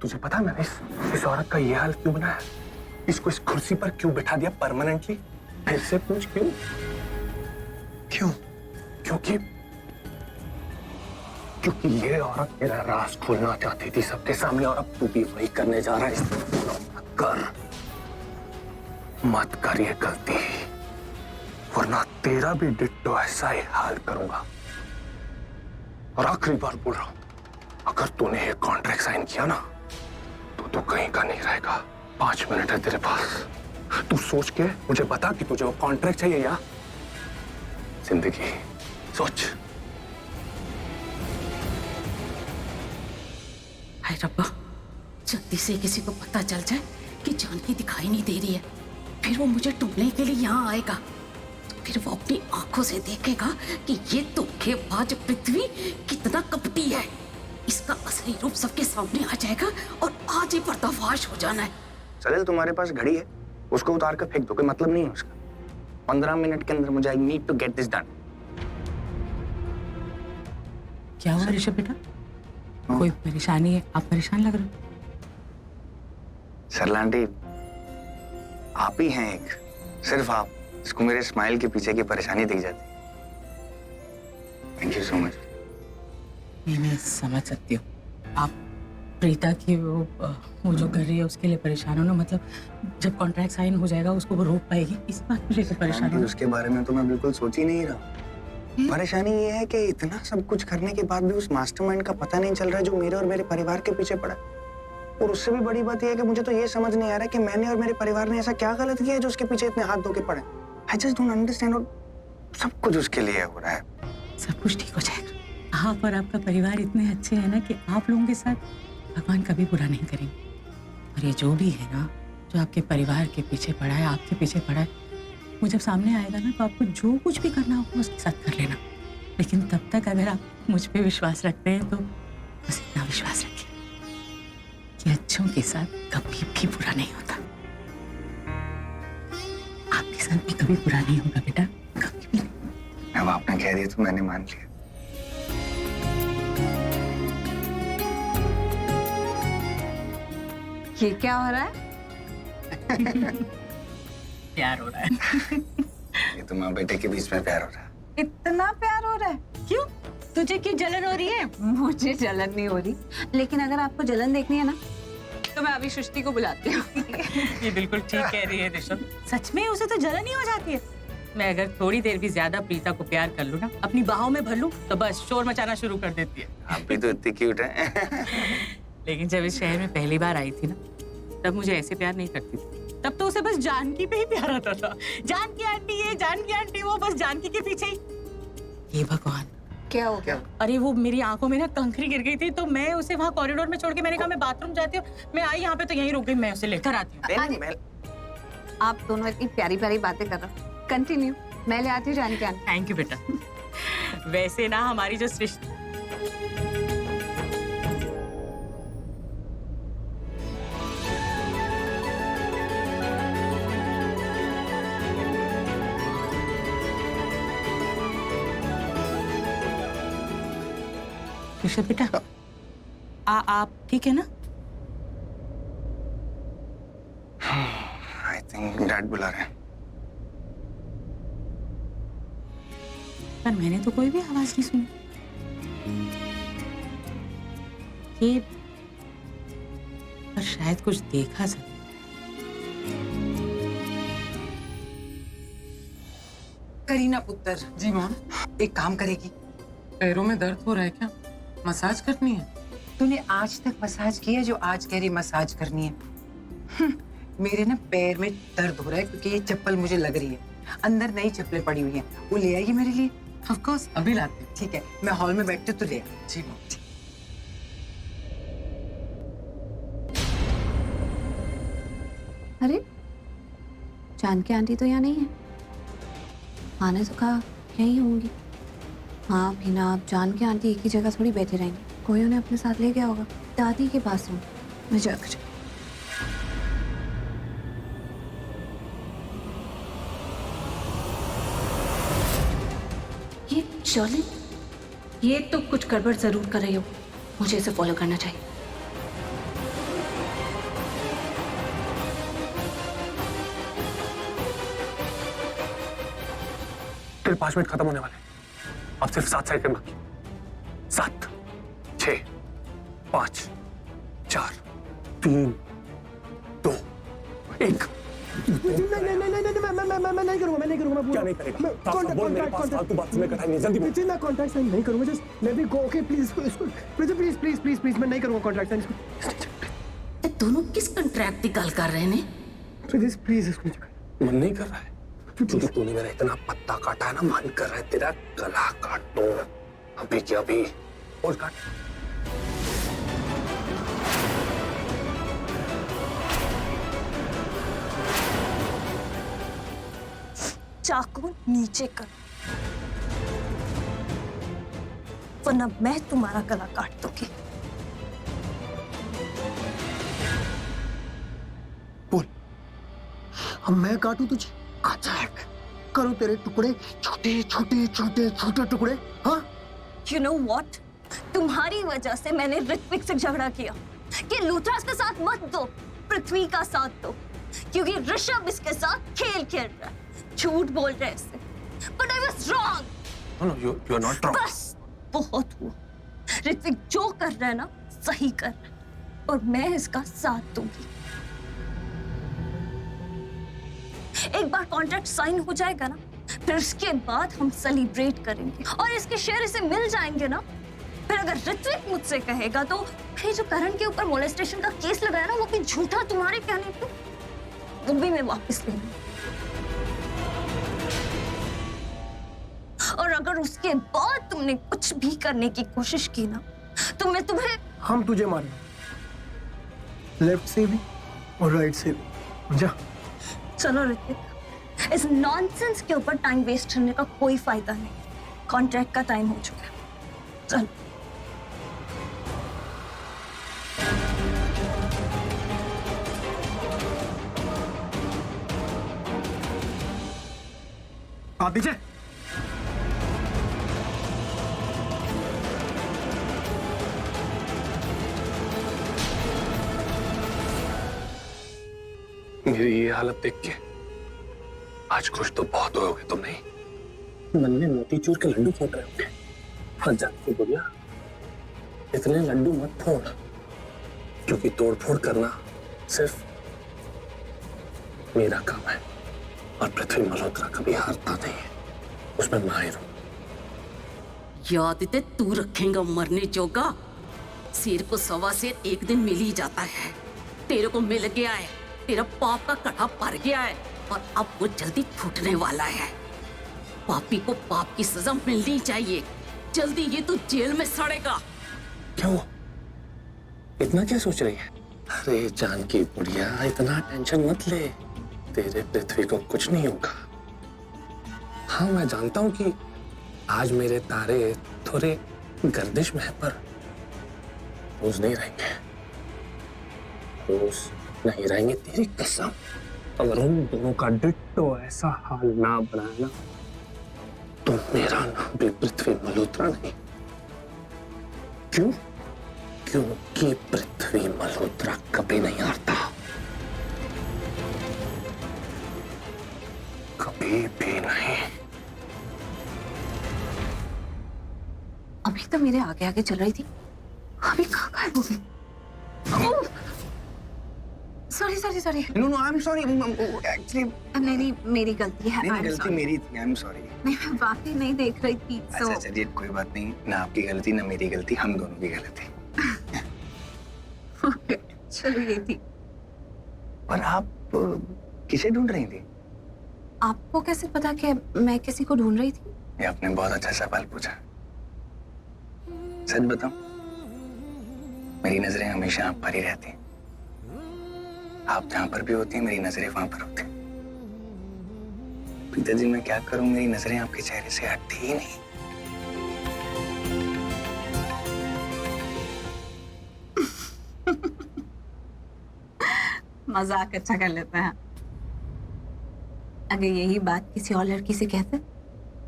तुझे पता है मैंने इस औरत का ये हाल क्यों बनाया? इसको इस कुर्सी पर क्यों बिठा दिया परमानेंटली? फिर से पूछ क्यों? क्यों? क्योंकि क्योंकि ये औरत तेरा राज खोलना चाहती थी सबके सामने, और अब तू भी वही करने जा रहा है। मत कर ये गलती, वरना तेरा भी डिट्टो ऐसा ही हाल करूंगा। और आखिरी बार बोल रहा हूं, अगर तूने ये कॉन्ट्रैक्ट साइन किया ना तो कहीं का नहीं रहेगा। 5 मिनट है तेरे पास। तू सोच के मुझे बता कि तुझे वो कॉन्ट्रैक्ट चाहिए या जिंदगी। सोच। हाय रब्बा, जल्दी से किसी को पता चल जाए कि जानकी दिखाई नहीं दे रही है, फिर वो मुझे ढूंढने के लिए यहाँ आएगा। फिर वो अपनी आंखों से देखेगा कि ये धोखेबाज पृथ्वी कितना कपटी है। इसका असली रूप सबके सामने आ जाएगा और आज ही पर्दाफाश हो जाना है। सजल, तुम्हारे पास घड़ी है, उसको उतार कर फेंक दो, कोई मतलब नहीं है उसका। 15 मिनट के अंदर मुझे I need to get this done. क्या हुआ ऋषभ बेटा? कोई परेशानी है? आप परेशान लग रहे हो। सरला आंटी, आप ही हैं एक, सिर्फ आप, इसको मेरे स्माइल के पीछे की परेशानी दिख जाती। Thank you so much. मैं समझ सकती हूँ आप प्रीता की वो जो कर रही है उसके लिए परेशान हो ना। मतलब जब कॉन्ट्रैक्ट साइन हो जाएगा उसको वो रोक पाएगी, इस बात को लेकर परेशान हो। उसके बारे में तो मैं बिल्कुल सोच ही नहीं रहा। परेशानी ये है कि इतना सब कुछ करने के बाद भी उस मास्टरमाइंड का पता नहीं चल रहा है जो मेरे और मेरे परिवार के पीछे पड़ा। और उससे भी बड़ी बात यह है कि मुझे तो ये समझ नहीं आ रहा कि मैंने और मेरे परिवार ने ऐसा क्या गलत किया है जो उसके पीछे इतने हाथ धो के पड़े। I just don't understand. और सब कुछ उसके लिए हो रहा है। सब कुछ ठीक हो जाएगा। आप और आपका परिवार इतने अच्छे हैं ना कि आप लोगों के साथ भगवान कभी बुरा नहीं करेंगे। और ये जो भी है ना, जो आपके परिवार के पीछे पड़ा है, आपके पीछे पड़ा है, वो जब सामने आएगा ना तो आपको जो कुछ भी करना होगा उसके साथ कर लेना। लेकिन तब तक अगर आप मुझ पे विश्वास रखते हैं तो बस इतना विश्वास रखिए कि अच्छों के साथ कभी भी बुरा नहीं होता। आपके साथ भी कभी बुरा नहीं होगा बेटा, कभी भी नहीं। अब आपने कह दिया तो मैंने मान लिया। ये क्या हो रहा है? प्यार हो रहा है। ये तो माँ बेटे के बीच में प्यार हो रहा है। इतना प्यार हो रहा है? क्यों? तुझे क्यों जलन हो रही है? मुझे जलन नहीं हो रही, लेकिन अगर आपको जलन देखनी है ना तो मैं अभी सृष्टि को बुलाती हूँ। ये बिल्कुल ठीक कह रही है ऋषभ। सच में उसे तो जलन ही हो जाती है। मैं अगर थोड़ी देर भी ज्यादा प्रीता को प्यार कर लूं ना, अपनी बाहों में भर लूं, तो बस शोर मचाना शुरू कर देती है। आप भी तो इतनी क्यूट हैं। लेकिन जब इस शहर में पहली बार आई थी ना, तब मुझे ऐसे प्यार नहीं करती थी। तब तो उसे बस जानकी पे ही प्यार आता था। जानकी आंटी ये, जानकी आंटी वो, बस जानकी के पीछे ही। ये भगवान, क्या हो गया? अरे वो मेरी आंखों में ना कंकरी गिर गई थी, तो मैं उसे वहाँ कॉरिडोर में छोड़ के मैंने कहा मैं बाथरूम जाती हूँ। मैं आई यहाँ पे तो यहीं रुक गई, मैं उसे लेकर आती हूँ। आप दोनों इतनी प्यारी प्यारी बातें कर रहे हो, कंटिन्यू, मैं ले आती हूँ जानकी आंटी। थैंक यू बेटा। वैसे ना हमारी जो सृष्टि, ऋषभ बेटा, आप ठीक है ना? आई थिंक डैड बुला रहे हैं। पर मैंने तो कोई भी आवाज नहीं सुनी। ये पर शायद कुछ देखा सर। करीना पुत्र। जी माँ। एक काम करेगी? पैरों में दर्द हो रहा है क्या? मसाज करनी है? तूने आज तक मसाज की है जो आज कह रही मसाज करनी है? मेरे ना पैर में दर्द हो रहा है क्योंकि ये चप्पल मुझे लग रही है। अंदर नई चप्पलें पड़ी हुई हैं, वो ले आएगी मेरे लिए? ऑफ कोर्स, अभी लाते हैं। ठीक है, मैं हॉल में बैठती हूँ, तो ले आ। जी माँ। अरे जानकी आंटी तो यहाँ नहीं है। आने तो कहा यहीं होंगी। हाँ बिना आप जानकी आंटी एक ही जगह थोड़ी बैठे रहेंगे, कोई उन्हें अपने साथ ले गया होगा। दादी के पास हूँ मैं, जाकर ये चले, ये तो कुछ गड़बड़ जरूर कर रही हो, मुझे इसे फॉलो करना चाहिए। मुश्किल 5 मिनट खत्म होने वाले हैं। अब सिर्फ 7 सेकंड बाकी। 7, 6, 5, 4, 3, 2, 1। मैं नहीं करूंगा, मैं नहीं करूंगा। क्या नहीं करेगा? साफ बोल, मेरे पास फालतू बात सुनने का टाइम नहीं है, जल्दी बोल। मैं कॉन्ट्रैक्ट साइन नहीं करूंगा। Just let me go, okay please. Please please please please मैं नहीं करूंगा कॉन्ट्रैक्ट साइन। ये दोनों किस कंट्रैक्ट की गल कर रहे ने? प्लीज प्लीज इसको मन नहीं कर रहा है क्योंकि तूने मेरा इतना पत्ता काटा है ना, मन कर रहा है तेरा गला काट दो अभी के अभी। बोल काट। चाकू नीचे कर, वरना मैं तुम्हारा गला काट दूंगी। बोल, अब मैं काटूं तुझे? अटैक करूं तेरे टुकड़े, छोटे छोटे छोटे छोटे टुकड़े। हाँ, You know what? तुम्हारी वजह से मैंने ऋत्विक से झगड़ा किया कि लूथरास का साथ मत दो, पृथ्वी का साथ दो, क्योंकि ऋषभ इसके साथ खेल खेल रहा है, झूठ बोल रहा है इससे। But I was wrong. No, you're not wrong. बस बहुत हुआ। ऋत्विक जो कर रहा है ना, सही कर रहा है, और मैं इसका साथ दूंगी। एक बार कॉन्ट्रैक्ट साइन हो जाएगा ना, फिर उसके बाद हम सेलिब्रेट करेंगे और इसके शेयर इसे मिल जाएंगे ना। फिर अगर ऋत्विक मुझसे कहेगा तो ये जो करण के ऊपर मोलेस्टेशन का केस लगाया ना, वो भी झूठा तुम्हारे कहने पे, वो भी मैं वापस ले लूंगी। और अगर उसके बाद तुमने कुछ भी करने की कोशिश की ना, तो मैं तुम्हें हम तुझे मारेंगे, लेफ्ट से भी और राइट से भी। जा। चलो ऋत्विक, इस नॉनसेंस के ऊपर टाइम वेस्ट करने का कोई फायदा नहीं। कॉन्ट्रैक्ट का टाइम हो चुका है, चल। आप पीछे। मेरी ये हालत देख के आज खुश तो बहुत होगे तुम, नहीं? मन में मोतीचूर के लड्डू फोड़ रहे होंगे। हाँ, जानती बुढ़िया, इतने लड्डू मत फोड़, क्योंकि तोड़फोड़ करना सिर्फ मेरा काम है और पृथ्वी मल्होत्रा कभी हारता नहीं है, उसमें माहिर हूं। याद ते तू रखेगा मरने जोगा। सिर को सवा से एक दिन मिल ही जाता है। तेरे को मिल गया है, तेरा पाप का कड़ा भर गया है और अब वो जल्दी छूटने वाला है। पापी को पाप की सजा मिलनी चाहिए। जल्दी ये तू जेल में सड़ेगा। क्यों? इतना क्या सोच रही है? अरे जानकी बुढ़िया, इतना टेंशन मत ले, तेरे पृथ्वी को कुछ नहीं होगा। हाँ, मैं जानता हूं कि आज मेरे तारे थोड़े गर्दिश में है, पर रोज नहीं रहेंगे, रोज नहीं रहेंगे, तेरी कसम। अगर उन दोनों का डिट्टो ऐसा हाल ना बनाया ना, तो मेरा नाम भी पृथ्वी मल्होत्रा नहीं। क्यों? क्योंकि पृथ्वी मल्होत्रा कभी नहीं हारता, कभी भी नहीं। अभी तो मेरे आगे आगे चल रही थी, अभी कहाँ गायब हो गई? Sorry sorry sorry. No I am sorry actually. नहीं नहीं, मेरी गलती है। नहीं, गलती मेरी थी, आई एम सॉरी। नहीं, मैं वाकई नहीं देख रही थी। अच्छा चलिए, कोई बात नहीं, ना आपकी गलती ना मेरी गलती, हम दोनों की गलती। चलो ये थी। पर आप किसे ढूंढ रही थी? आपको कैसे पता कि मैं किसी को ढूंढ रही थी? ये आपने बहुत अच्छा सवाल पूछा। सच बताऊं, मेरी नजरें हमेशा आप पर ही रहती हैं। आप जहां पर भी होती हैं, मेरी नजरें वहां पर होती हैं। पिताजी, मैं क्या करूं, मेरी नजरें आपके चेहरे से हटती ही नहीं। मजाक अच्छा कर लेते हैं। अगर यही बात किसी और लड़की से कहते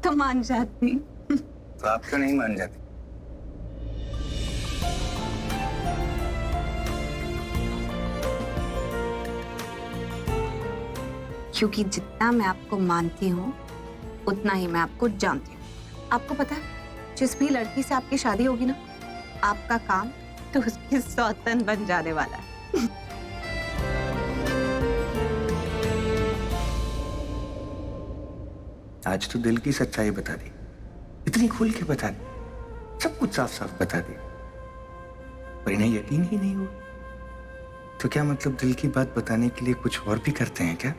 तो मान जाती। तो आप क्यों नहीं मान जाती? क्योंकि जितना मैं आपको मानती हूँ, उतना ही मैं आपको जानती हूँ। आपको पता है जिस भी लड़की से आपकी शादी होगी ना, आपका काम तो उसकी सौतन बन जाने वाला है। आज तो दिल की सच्चाई बता दी, इतनी खुल के बता दी, सब कुछ साफ साफ बता दी, पर इन्हें यकीन ही नहीं हुआ। तो क्या मतलब दिल की बात बताने के लिए कुछ और भी करते हैं क्या?